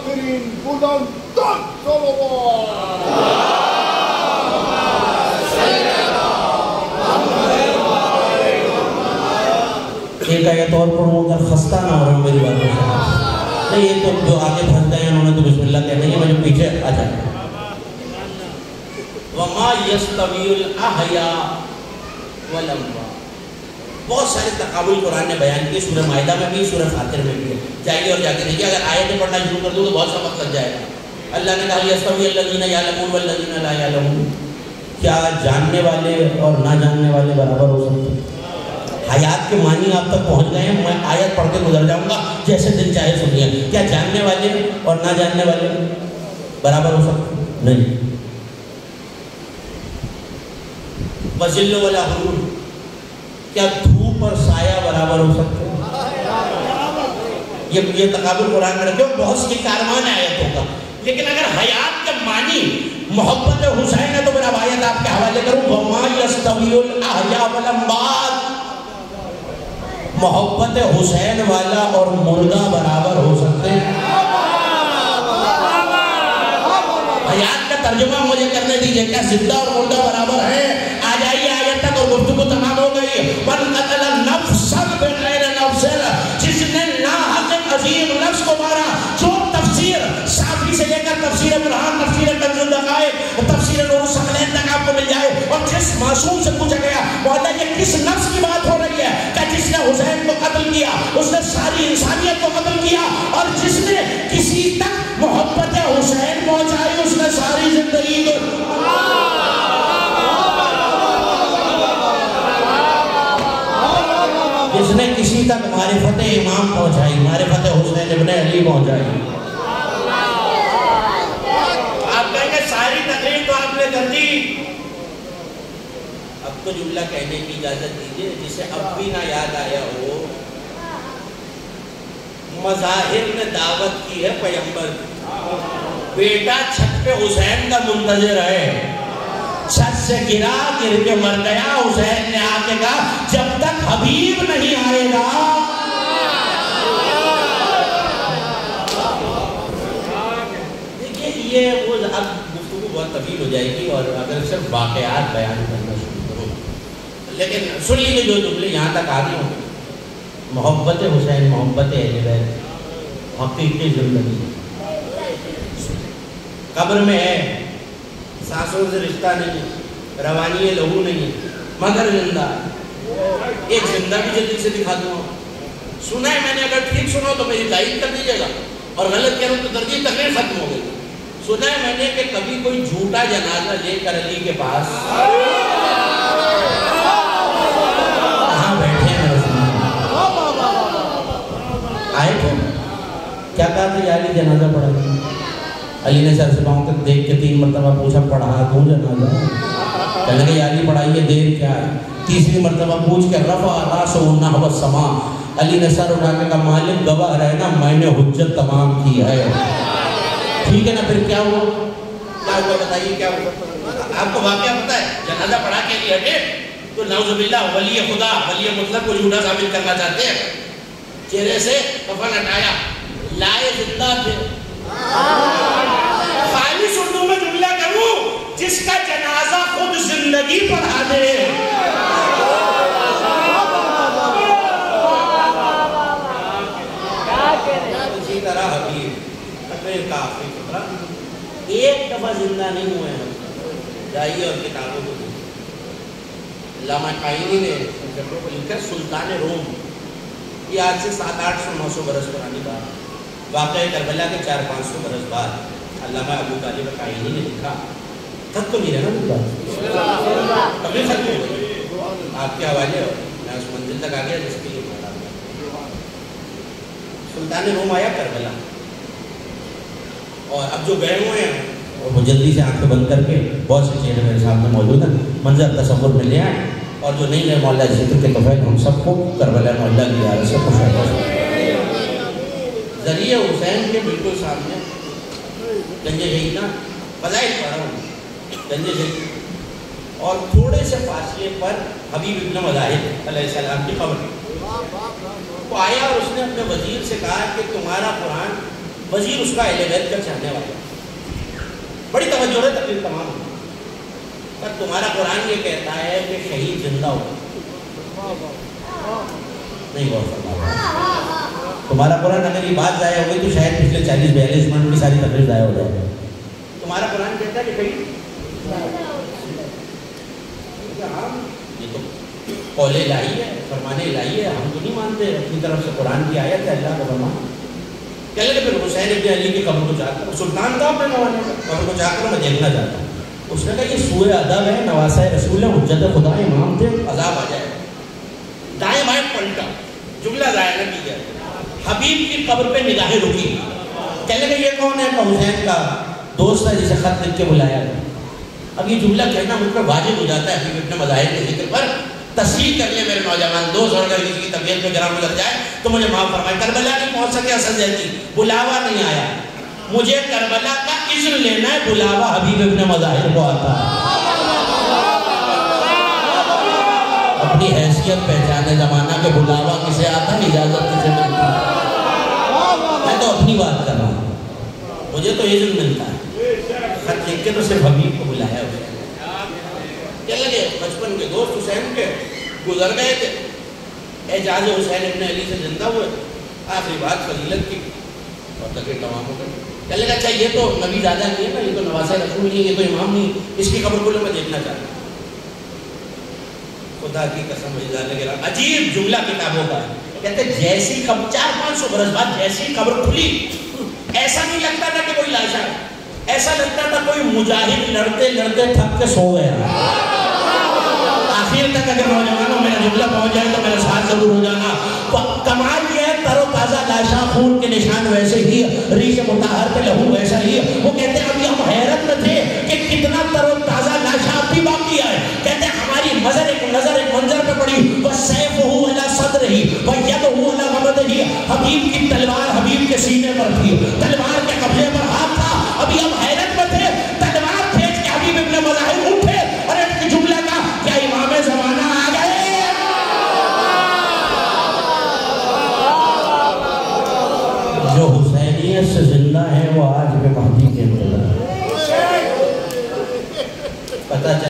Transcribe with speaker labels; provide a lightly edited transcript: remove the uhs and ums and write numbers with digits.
Speaker 1: ترین بلند
Speaker 2: ایک آیت اور پڑھوں اگر خستہ نہ ہو رہا ہوں میری باتوں سے. نہیں یہ تو جو آگے پھنس گئے ہیں انہوں نے تو بسم اللہ کہنا ہے، مجھے پیچھے آ جائیں. وَمَا يَسْتَوِيُ الْأَحْيَاءُ وَالْأَمْوَاتُ. بہت سارے تقابل قرآن نے بیان کیے، سورہ مائدہ میں بھی، سورہ فاتر میں بھی ہے. جائیے اور جا کے دیکھیے، اگر آیتیں پڑھنا شروع کر دوں تو بہت سا وقت لگ جائے گا. اللہ نے کہا يَسْتَوِيُ الَّذِينَ يَعْلَمُونَ وَالَّذِينَ لَا يَعْلَمُونَ. کیا جاننے والے اور نہ جاننے والے برابر ہو سکتے ہیں؟ حیات کے معنی آپ تک پہنچ گئے ہیں، میں آیت پڑھ کے گزر جاؤں گا، جیسے دل چاہے سنیے. کیا جاننے والے اور نہ جاننے والے برابر ہو سکتے ہیں؟ نہیں. وَظِلُّ وَلَا حُرُورُ. کیا دھوپ اور سایہ برابر ہو سکتے ہیں؟ یہ تقابل قرآن میں رکھے، بہت سی کارمان آیتوں کا. لیکن اگر حیات کے معنی محبت حسین ہے تو میرا آیت آپ کے حوالے کروں، وَمَا يَسْتَوِيُ الْأَحْيَاءُ وَالْأَمْوَاتُ. محبت حسین والا اور مردہ برابر ہو سکتے ہیں؟ حیات کا ترجمہ مجھے کرنے دیجئے، کیا زندہ اور مردہ برابر ہے؟ آ جائیے آیت تک اور گفتگو تمام ہو گئی. مَنْ قَتَلَ نَفْسًا بِغَيْرِ نَفْسٍ. جس نے ناحق عظیم نفس کو مارا. جو تفسیر صافی سے لے کر تفسیر برہان، تفسیر کنز الدقائق، تفسیر نور الثقلین تک آپ کو مل جائے. اور جس معصوم سے پوچھا گیا مولا یہ کس نفس کی بات ہو رہی ہے؟ کہ جس نے حسین کو قتل کیا اس نے ساری انسانیت کو قتل کیا، اور جس نے کسی تک محبت حسین پہنچائی اس نے ساری زندگی کو. جس نے کسی تک معرفت امام پہنچائی، معرفت حسین ابن علی پہنچائی. آپ کہیں گے ساری تقریر تو آپ نے کر دی. اب تو جملہ کہنے کی اجازت دیجئے جسے اب بھی نہ یاد آیا ہو. مظاہر نے دعوت کی ہے پیغمبر کی. بیٹا چھت پہ حسین کا منتظر ہے. چھت سے گرا، گر کے مر گیا. حسین نے آ کے کہا جب تک حبیب نہیں آئے گا. دیکھیے یہ وہ اب گفتگو بہت طویل ہو جائے گی اور اگر صرف واقعات بیان کرنا شروع کرو. لیکن سن لیجیے جو جملے یہاں تک آ گئے ہوں. محبت حسین، محبت اہل بیت حقیقی زندگی. قبر میں ہے، سانسوں سے رشتہ نہیں ہے، روانی لہو نہیں ہے، مگر زندہ. ایک زندہ بھی جلدی سے دکھا دوں. سنا ہے میں نے، اگر ٹھیک سنا تو میری تائید کر دیجیے گا، اور غلط کہہ رہا ہوں تو ترجیح تقریر ختم ہو گئی. سنا ہے میں نے کہ کبھی کوئی جھوٹا جنازہ لے کر علی کے پاس کہاں بیٹھے ہیں آئے تھے، کیا کہا تھا یا علی جنازہ پڑھا. علی نے سر سے پاؤں تک دیکھ کے 3 مرتبہ پوچھا پڑھا دوں جنازہ؟ کہنے لگے یا علی پڑھائیے، دیر کیا ہے. تیسری مرتبہ پوچھ کے رفع راسہ نحو السماء. علی نے سر اٹھا کے کہا مالک گواہ رہنا میں نے حجت تمام کی ہے. ٹھیک ہے نا، پھر کیا ہوا؟ کیا ہوا بتائیے کیا ہوا؟ آپ کو واقعہ پتا ہے؟ جنازہ پڑھا کے لیے ہٹے تو نعوذ باللہ ولی خدا، ولی مطلق کو جھوٹا ثابت کرنا چاہتے ہیں. چہرے سے کفن ہٹایا، لائے زندہ تھے. خالص اردو میں جملہ کروں، جس کا جنازہ خود زندگی پڑھا دے. اسی طرح حبیب تقریر کا آخری فقرہ، ایک دفعہ زندہ نہیں ہوئے ہیں. جائیے اور کتابوں کو دیکھیں. علامہ قائنی نے جبروں کو لکھا سلطان روم. یہ آج سے 700-800-900 برس پرانی بات. واقعہ کربلا کے 400-500 برس بعد علامہ ابو طالب قائنی نے لکھا. تک تو نہیں رہنا میری بات، کبھی ختم ہو گئی. آپ کے حوالے ہو، میں اس منزل تک آ گیا جس کے لیے بتا دیا. سلطان روم آیا کربلا، اور اب جو گئے ہوئے ہیں وہ جلدی سے آنکھیں بند کر کے، بہت سے چہرے میرے سامنے موجود ہیں، منظر تصور میں لے آئے. اور جو نہیں گئے مولا ذکر کے توفیق ہم سب کو کربلا مولا کی یاد سے خوش آتا ہے. ذریعہ حسین کے بالکل سامنے گنج شہید نا فضائل پڑھ رہا ہوں، گنج شہید، اور تھوڑے سے فاصلے پر حبیب ابن مظاہر علیہ السلام کی قبر. وہ آیا اور اس نے اپنے وزیر سے کہا کہ تمہارا قرآن وزیر اس کا اہل بیت کا چاہنے والا، بڑی توجہ ہے تقریر تمام، پر تمہارا قرآن یہ کہتا ہے کہ شہید زندہ ہو، نہیں غور فرما، تمہارا قرآن اگر یہ بات ضائع ہو گئی تو شاید پچھلے 40-42 منٹ کی ساری تقریر ضائع ہو جائے. تمہارا قرآن کہتا ہے کہ شہید، یہ تو قول الہی ہے، فرمان الہی ہے، ہم تو نہیں مانتے، اپنی طرف سے قرآن کی آیت ہے، اللہ کا فرمان. کہنے لگے پھر حسین ابن علی کی قبر کو جا کر، سلطان تھا اپنے زمانے میں، قبر کو جا کر میں دیکھنا چاہتا ہوں. اس نے کہا یہ سوئے ادب ہے، نواسہ رسول ہے، حجت خدا، امام تھے، عذاب آ جائے. دائیں بائیں پلٹا، جملہ ضائع نہ کیا، حبیب کی قبر پہ نگاہیں رکی. کہنے لگے یہ کون ہے؟ کہ حسین کا دوست ہے جسے خط لکھ کے بلایا گیا. اب یہ جملہ کہنا مجھ پر واجب ہو جاتا ہے حبیب اپنے مظاہر کے ذکر پر. تصحیح کر لیں میرے نوجوان دوست، اور اگر کسی کی طبیعت میں گرام لگ جائے تو مجھے معاف فرمائے. کربلا نہیں پہنچ سکے اصل زیادتی، بلاوا نہیں آیا، مجھے کربلا کا اذن لینا ہے، بلاوا حبیب ابن مظاہر کو آتا ہے. اپنی حیثیت پہچانے زمانہ کے بلاوا کسے آتا ہے، اجازت کسے ملتی ہے. میں تو اپنی بات کر رہا ہوں، مجھے تو اذن ملتا ہے، خط لکھ کے تو صرف حبیب کو بلایا ہوئے. کیا لگے بچپن کے دوست حسین کے گزر گئے تھے، اعجاز حسین ابن علی سے زندہ ہوئے، آخری بات فضیلت کی اور تقریر تمام ہو گئی. کیا لگا اچھا یہ تو نبی زیادہ نہیں ہے نا، یہ تو نواسہ رسول نہیں ہے، یہ تو امام نہیں، اس کی قبر کو میں دیکھنا چاہتا ہوں. خدا کی قسم لگے رہا. عجیب جملہ کتابوں کا ہے، کہتے جیسی قبر 400-500 برس بعد جیسی قبر کھلی، ایسا نہیں لگتا تھا کہ کوئی لاشا ہے، ایسا لگتا تھا کوئی مجاہد لڑتے لڑتے تھک کے سو گیا. آخر تک اگر نوجوانوں میرا جملہ پہنچ جائے تو میرا ساتھ ضرور ہو جانا. کمال یہ ہے تر و تازہ لاشا، خون کے نشان ویسے ہی، ریش مطہر پہ لہو ویسا ہی. وہ کہتے ہیں ابھی ہم حیرت میں تھے کہ کتنا تر و تازہ لاشا اب بھی باقی ہے. کہتے ہیں ہماری نظر ایک منظر پہ پڑی، وَسَيْفُهُ عَلَى صَدْرِهِ وَيَدُهُ عَلَى غَمَدِهِ. حبیب کی تلوار حبیب کے سینے پر تھی، تلوار کے قبضے پر ہاتھ تھا. ابھی ہم حیرت میں تھے، تلوار کھینچ کے حبیب ابن مظاہر اٹھے اور ایک جملہ کا کیا امام زمانہ آ گئے. جو حسینیت سے زندہ ہے وہ آج